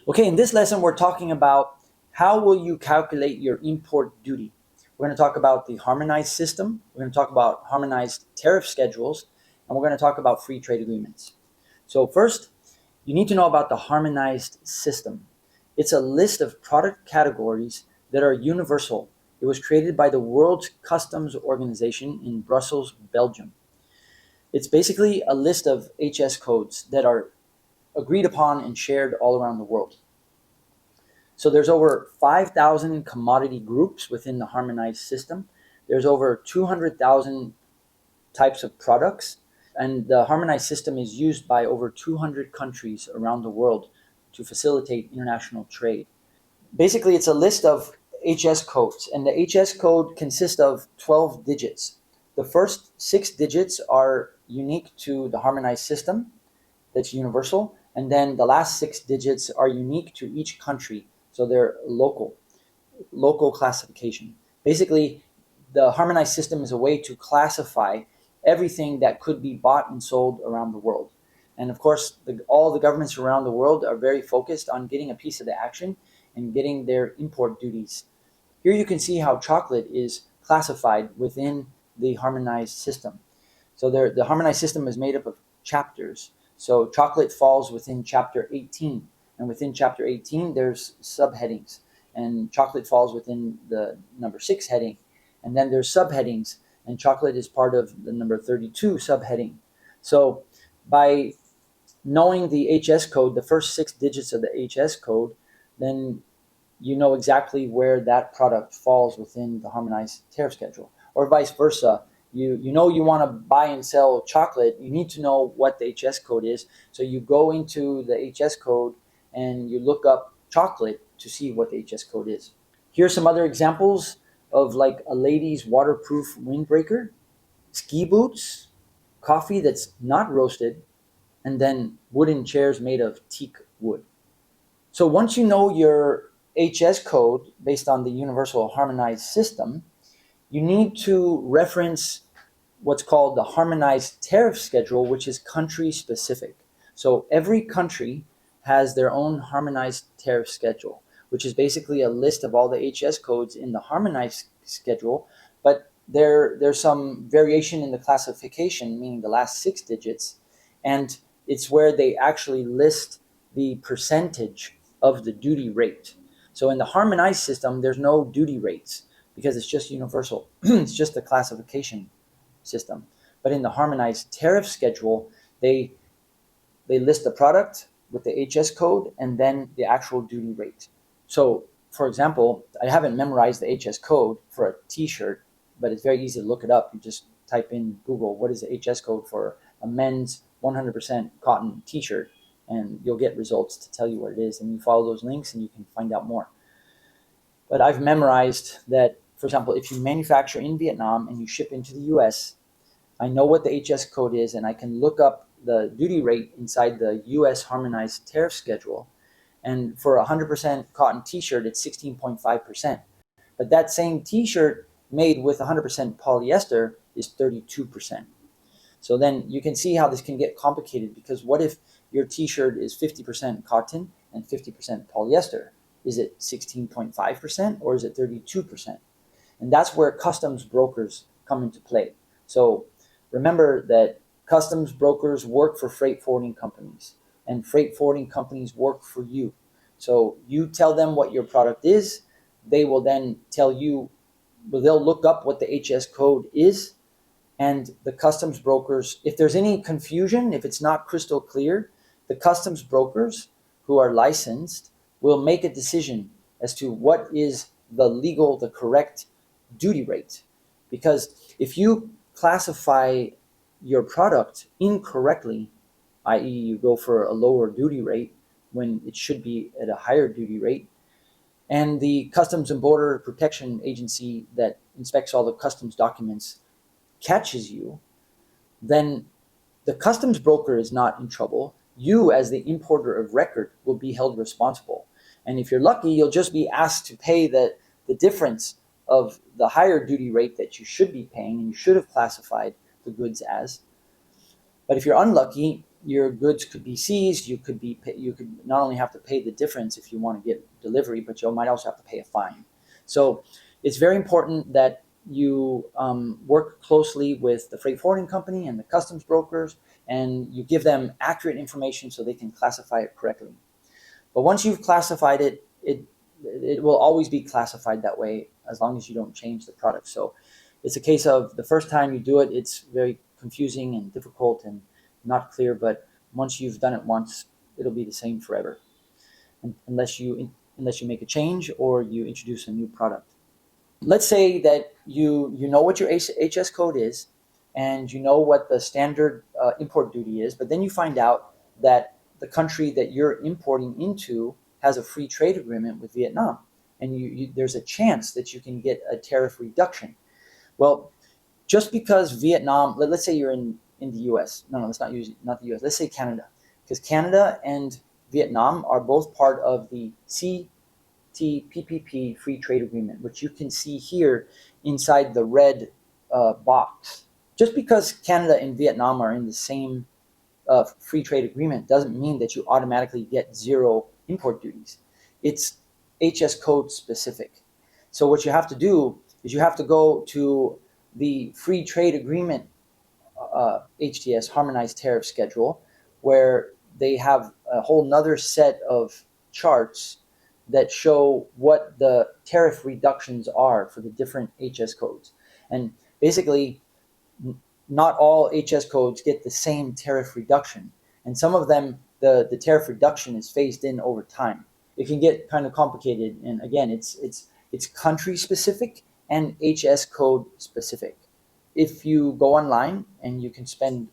Okay, in this lesson, we're talking about how will you calculate your import duty. We're going to talk about the harmonized system. We're going to talk about harmonized tariff schedules, and we're going to talk about free trade agreements. So first, you need to know about the harmonized system. It's a list of product categories that are universal. It was created by the World Customs Organization in Brussels, Belgium. It's basically a list of HS codes that are agreed upon and shared all around the world. So there's over 5,000 commodity groups within the harmonized system. There's over 200,000 types of products, and the harmonized system is used by over 200 countries around the world to facilitate international trade. Basically, it's a list of HS codes, and the HS code consists of 12 digits. The first 6 digits are unique to the harmonized system, that's universal, and then the last 6 digits are unique to each country, so they're local classification. Basically, the harmonized system is a way to classify everything that could be bought and sold around the world. And of course, all the governments around the world are very focused on getting a piece of the action and getting their import duties. Here you can see how chocolate is classified within the harmonized system. So the harmonized system is made up of chapters. So chocolate falls within chapter 18, and within chapter 18 there's subheadings, and chocolate falls within the number 6 heading, and then there's subheadings, and chocolate is part of the number 32 subheading. So by knowing the HS code, the first 6 digits of the HS code, then you know exactly where that product falls within the harmonized tariff schedule. Or vice versa, you know you want to buy and sell chocolate, you need to know what the HS code is. So you go into the HS code and you look up chocolate to see what the HS code is. Here's some other examples of like a lady's waterproof windbreaker, ski boots, coffee that's not roasted, and then wooden chairs made of teak wood. So once you know your HS code based on the universal harmonized system, you need to reference what's called the harmonized tariff schedule, which is country specific. So every country has their own harmonized tariff schedule, which is basically a list of all the HS codes in the harmonized schedule, but there's some variation in the classification, meaning the last 6 digits, and it's where they actually list the percentage of the duty rate. So in the harmonized system, there's no duty rates because it's just universal. It's just a classification system. But in the harmonized tariff schedule, they list the product with the HS code and then the actual duty rate. So, for example, I haven't memorized the HS code for a t-shirt, but it's very easy to look it up. You just type in Google, what is the HS code for a men's 100% cotton t-shirt, and you'll get results to tell you what it is, and you follow those links and you can find out more. But I've memorized that, for example, if you manufacture in Vietnam and you ship into the US, I know what the HS code is, and I can look up the duty rate inside the US harmonized tariff schedule. And for a 100% cotton t-shirt, it's 16.5%. But that same t-shirt made with 100% polyester is 32%. So then you can see how this can get complicated, because what if your t-shirt is 50% cotton and 50% polyester? Is it 16.5% or is it 32%? And that's where customs brokers come into play. So remember that customs brokers work for freight forwarding companies, and freight forwarding companies work for you. So you tell them what your product is, they will then tell you, they'll look up what the HS code is, and the customs brokers, if there's any confusion, if it's not crystal clear, the customs brokers who are licensed will make a decision as to what is the correct duty rate. Because if you classify your product incorrectly, i.e. you go for a lower duty rate when it should be at a higher duty rate, and the Customs and Border Protection Agency that inspects all the customs documents catches you, then the customs broker is not in trouble. You, as the importer of record, will be held responsible. And if you're lucky, you'll just be asked to pay the difference of the higher duty rate that you should be paying and you should have classified the goods as. But if you're unlucky, your goods could be seized. You could not only have to pay the difference if you want to get delivery, but you might also have to pay a fine. So it's very important that you work closely with the freight forwarding company and the customs brokers, and you give them accurate information so they can classify it correctly. But once you've classified it, it will always be classified that way as long as you don't change the product. So it's a case of the first time you do it, it's very confusing and difficult and not clear. But once you've done it once, it'll be the same forever, unless you make a change or you introduce a new product. Let's say that you know what your HS code is, and you know what the standard import duty is, but then you find out that the country that you're importing into has a free trade agreement with Vietnam, and there's a chance that you can get a tariff reduction. Well, just because Vietnam, let's say you're in the U.S. No, let's not the U.S. Let's say Canada, because Canada and Vietnam are both part of the CTPPP free trade agreement, which you can see here inside the red box. Just because Canada and Vietnam are in the same free trade agreement doesn't mean that you automatically get zero import duties. It's HS code specific. So what you have to do is you have to go to the free trade agreement HTS, Harmonized Tariff Schedule, where they have a whole nother set of charts that show what the tariff reductions are for the different HS codes. And basically, not all HS codes get the same tariff reduction. And some of them, the tariff reduction is phased in over time. It can get kind of complicated. And again, it's country specific and HS code specific. If you go online and you can spend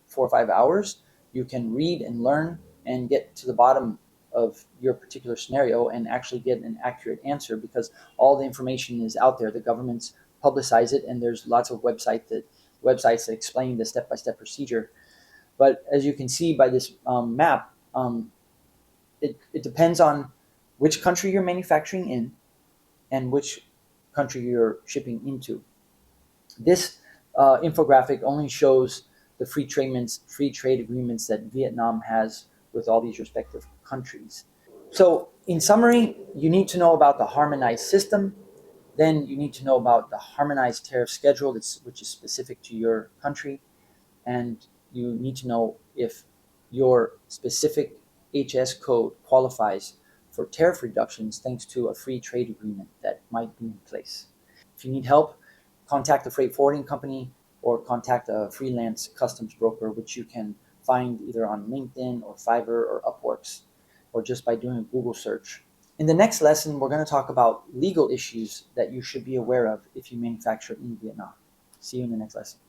4 or 5 hours, you can read and learn and get to the bottom of your particular scenario and actually get an accurate answer, because all the information is out there. The governments publicize it, and there's lots of websites that explain the step-by-step procedure. But as you can see by this map, it depends on which country you're manufacturing in and which country you're shipping into. This infographic only shows the free trade agreements that Vietnam has with all these respective countries. So in summary, you need to know about the harmonized system. Then you need to know about the harmonized tariff schedule, which is specific to your country. And you need to know if your specific HS code qualifies for tariff reductions thanks to a free trade agreement that might be in place. If you need help, contact a freight forwarding company or contact a freelance customs broker, which you can find either on LinkedIn or Fiverr or Upworks, or just by doing a Google search. In the next lesson, we're going to talk about legal issues that you should be aware of if you manufacture in Vietnam. See you in the next lesson.